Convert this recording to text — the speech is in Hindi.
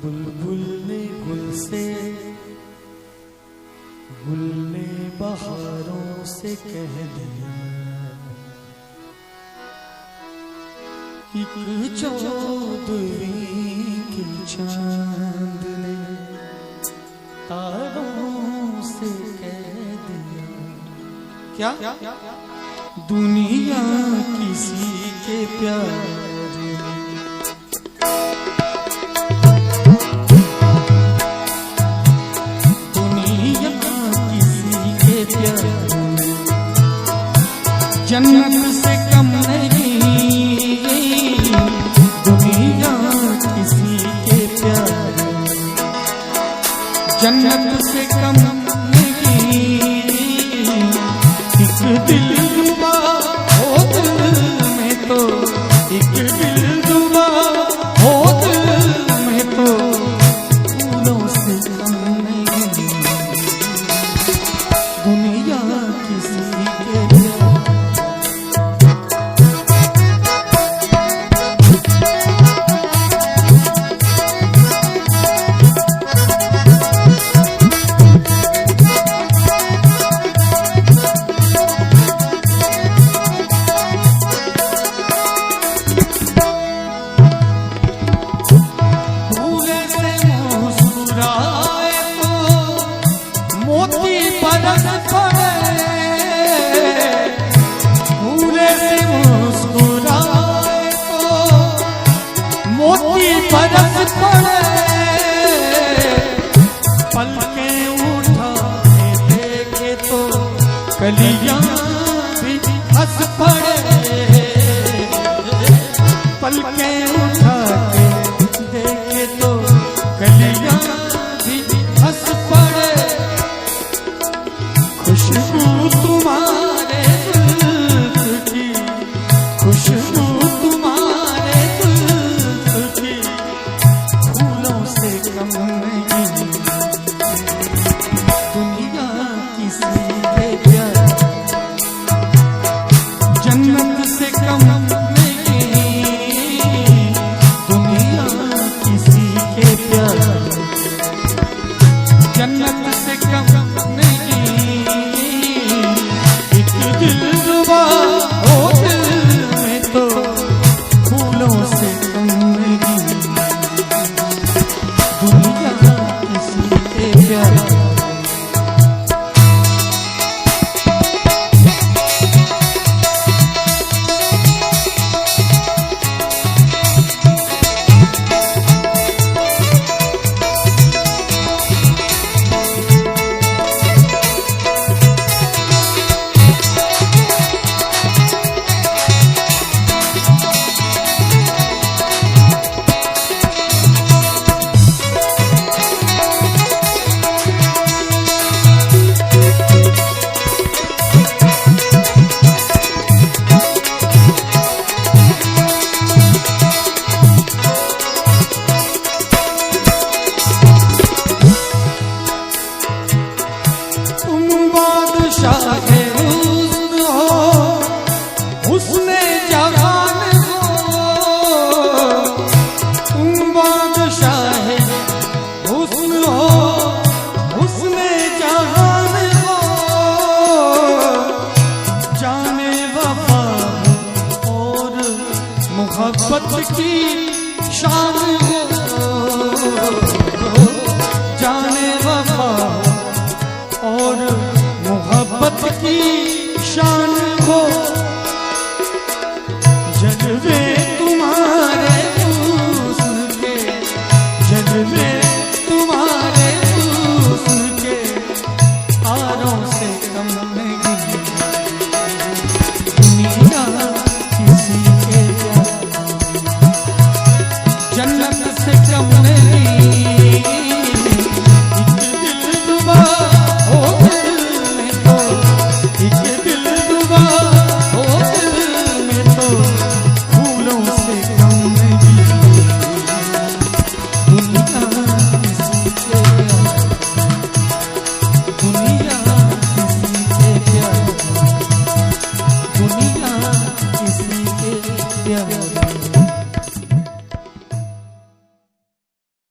बुलबुल ने गुल से, गुल ने बहारों से कह दिया, एक चौदहवीं की चांद ने तारों से कह दिया, क्या दुनिया किसी के प्यार, जन्नत से कम नहीं दुनिया किसी के प्यार, जन्नत से कम नहीं एक दिल डूबा हो दिल में तो, एक दिल डूबा हो दिल में तो फूलों से कम नहीं दुनिया किसी के प्यार। कलियां भी हंस पड़े, पलकें उठा के देखे तो कलियां भी हंस पड़े, खुशबू तुम्हारे जुल्फ की, खुशबू तुम्हारे जुल्फ की फूलों से कम नहीं दुनिया किसी के प्यार, जन्नत से कम नहीं दुनिया किसी के प्यार, जन्नत से कम नहीं एक दिल डूबा हो दिल में तो फूलों से कम नहीं दुनिया किसी के प्यार। मोहब्बत की शान हो जाने वफा और मोहब्बत की शान हो, जज्बे तुम्हारे हुस्न के, जज्बे तुम्हारे हुस्न के तारों से कम